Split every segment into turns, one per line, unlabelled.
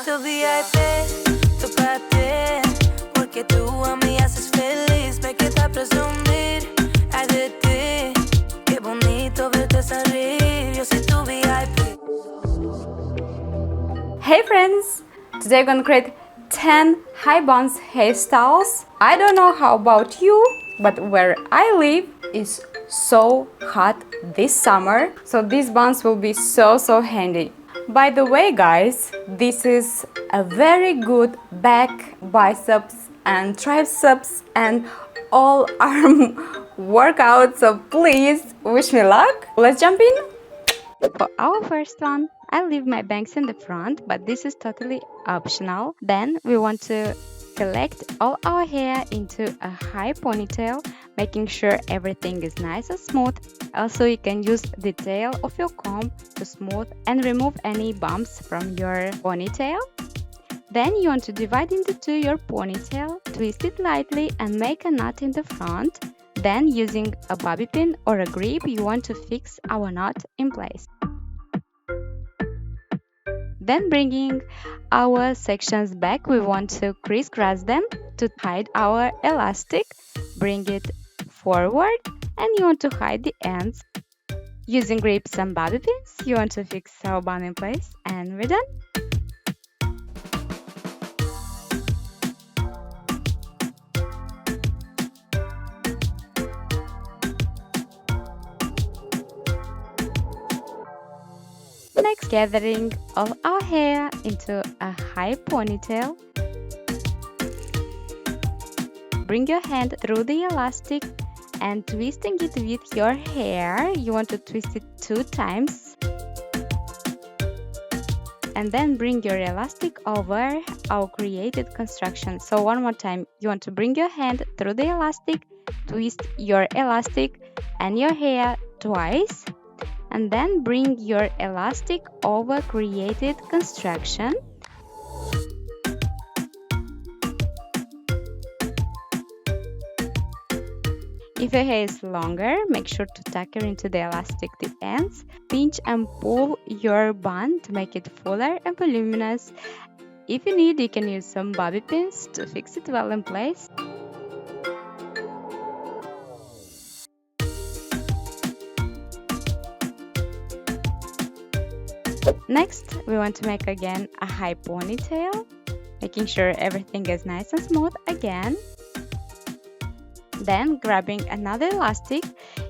momento VIP, tópate, porque tú a mí haces feliz. Me queda presumir, ay de ti, qué bonito verte sonreír. Yo soy tu VIP.
Hey friends! Today I'm gonna create 10 high buns hairstyles. I don't know how about you, but where I live is so hot this summer, so these buns will be so handy. By the way guys, this is a very good back, biceps and triceps and all arm workout, so please wish me luck. Let's jump in. For our first one, I leave my bangs in the front, but this is totally optional. Then we want to collect all our hair into a high ponytail, making sure everything is nice and smooth. Also, you can use the tail of your comb to smooth and remove any bumps from your ponytail. Then you want to divide into two your ponytail, twist it lightly and make a knot in the front. Then using a bobby pin or a grip, you want to fix our knot in place. Then bringing our sections back, we want to crisscross them to hide our elastic. Bring it forward and you want to hide the ends. Using grips and bobby pins, you want to fix our bun in place, and we're done. Next, gathering all our hair into a high ponytail. Bring your hand through the elastic and twisting it with your hair. You want to twist it 2 times. And then bring your elastic over our created construction. So one more time, you want to bring your hand through the elastic, twist your elastic and your hair twice. And then bring your elastic over created construction. If your hair is longer, make sure to tuck her into the elastic the ends. Pinch and pull your bun to make it fuller and voluminous. If you need, you can use some bobby pins to fix it well in place. Next, we want to make again a high ponytail, making sure everything is nice and smooth again. Then, grabbing another elastic,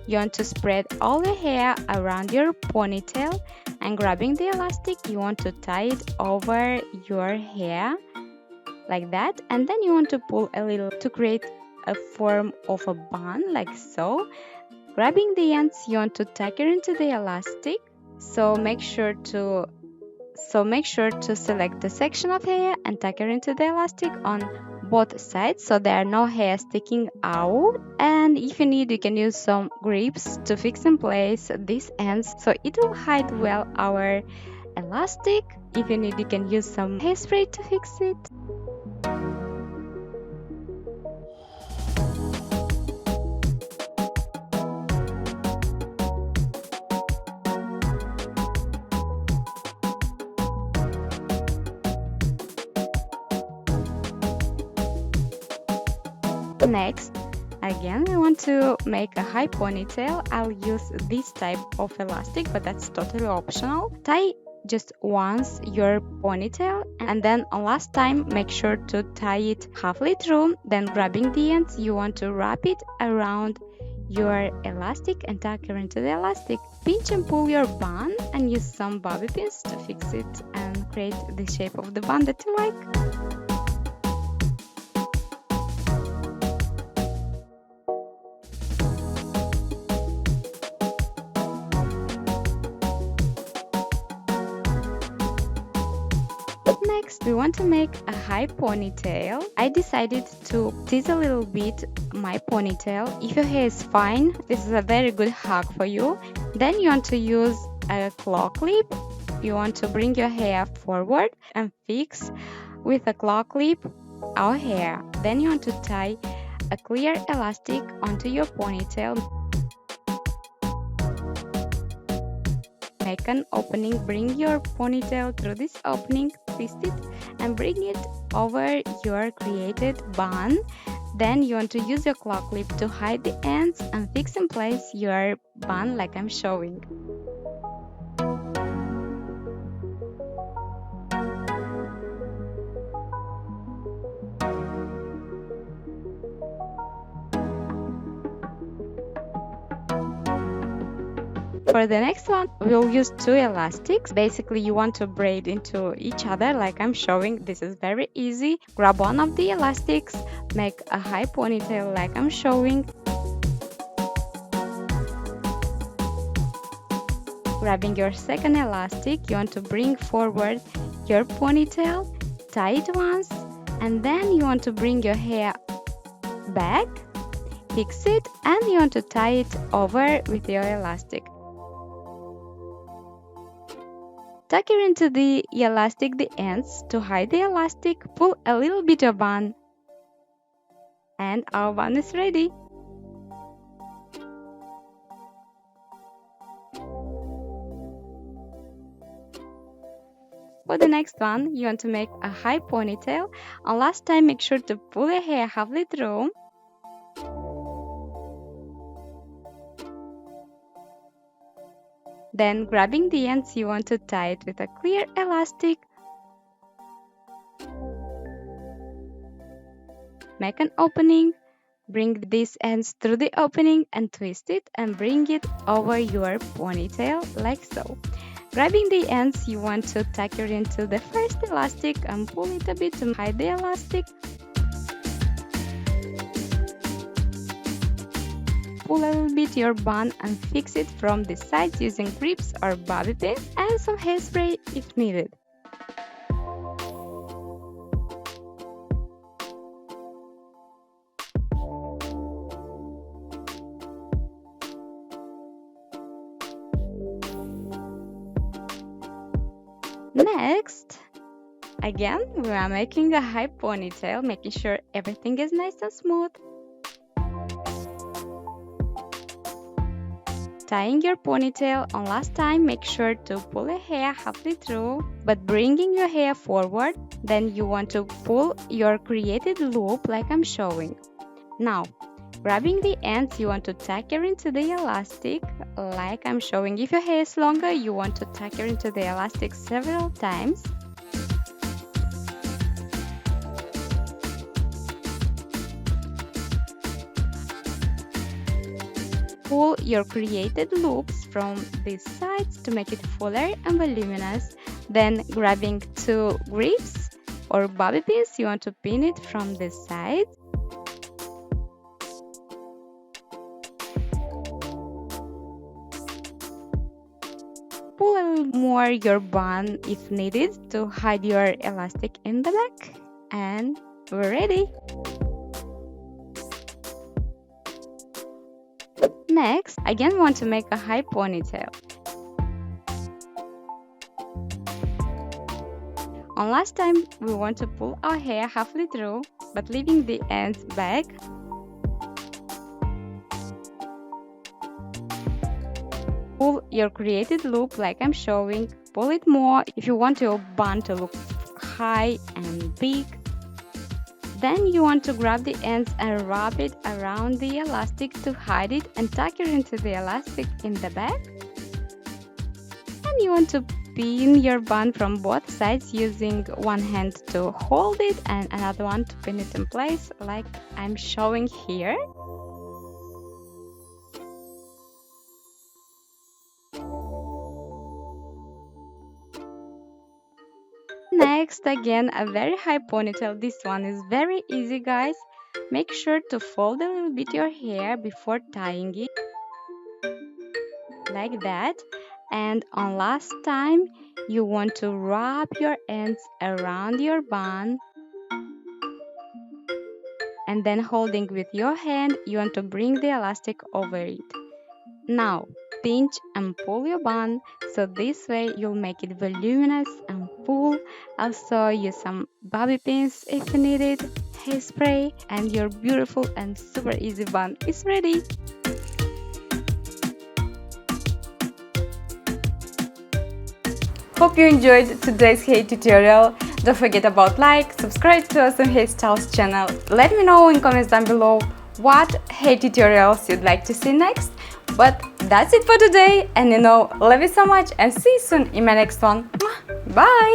you want to spread all the hair around your ponytail, and grabbing the elastic, you want to tie it over your hair like that, and then you want to pull a little to create a form of a bun like so. Grabbing the ends, you want to tuck it into the elastic. So make sure to select the section of hair and tuck it into the elastic on both sides so there are no hair sticking out. And if you need, you can use some grips to fix in place these ends so it will hide well our elastic. If you need, you can use some hairspray to fix it. Next, again, we want to make a high ponytail. I'll use this type of elastic, but that's totally optional. Tie just once your ponytail, and then last time make sure to tie it halfway through. Then grabbing the ends, you want to wrap it around your elastic and tuck it into the elastic. Pinch and pull your bun and use some bobby pins to fix it and create the shape of the bun that you like. Next, we want to make a high ponytail. I decided to tease a little bit my ponytail. If your hair is fine, this is a very good hack for you. Then you want to use a claw clip. You want to bring your hair forward and fix with a claw clip our hair. Then you want to tie a clear elastic onto your ponytail. make an opening, bring your ponytail through this opening, twist it and bring it over your created bun. Then you want to use your claw clip to hide the ends and fix in place your bun like I'm showing. For the next one, we'll use two elastics. Basically, you want to braid into each other like I'm showing. This is very easy. Grab one of the elastics, make a high ponytail like I'm showing. Grabbing your second elastic, you want to bring forward your ponytail, tie it once, and then you want to bring your hair back, fix it, and you want to tie it over with your elastic. Tuck it into the elastic the ends. To hide the elastic, pull a little bit of bun. And our bun is ready. For the next one, you want to make a high ponytail. And last time, make sure to pull your hair halfway through. Then, grabbing the ends, you want to tie it with a clear elastic. Make an opening, bring these ends through the opening and twist it and bring it over your ponytail like so. Grabbing the ends, you want to tuck it into the first elastic and pull it a bit to hide the elastic. Pull a little bit your bun and fix it from the sides using grips or bobby pins and some hairspray if needed. Next, again, we are making a high ponytail, making sure everything is nice and smooth. Tying your ponytail, and last time make sure to pull your hair halfway through, but bringing your hair forward. Then you want to pull your created loop like I'm showing. Now, grabbing the ends, you want to tuck it into the elastic like I'm showing. If your hair is longer, you want to tuck it into the elastic several times. Pull your created loops from these sides to make it fuller and voluminous. Then grabbing two grips or bobby pins, you want to pin it from the sides. Pull a little more your bun if needed to hide your elastic in the back. And we're ready. Next, again want to make a high ponytail. On last time, we want to pull our hair halfway through, but leaving the ends back. Pull your created loop like I'm showing. Pull it more if you want your bun to look high and big. Then you want to grab the ends and wrap it around the elastic to hide it and tuck it into the elastic in the back. And you want to pin your bun from both sides using one hand to hold it and another one to pin it in place like I'm showing here. Next, again, a very high ponytail. This one is very easy, guys. Make sure to fold a little bit your hair before tying it. Like that. And on last time, you want to wrap your ends around your bun. And then holding with your hand, you want to bring the elastic over it. Now, pinch and pull your bun, so this way you'll make it voluminous and full. Also use some bobby pins if you need it, hairspray, and your beautiful and super easy bun is ready. Hope you enjoyed today's hair tutorial. Don't forget about like, subscribe to Awesome Hairstyles channel. Let me know in comments down below what hair tutorials you'd like to see next. But that's it for today, and love you so much and see you soon in my next one. Bye!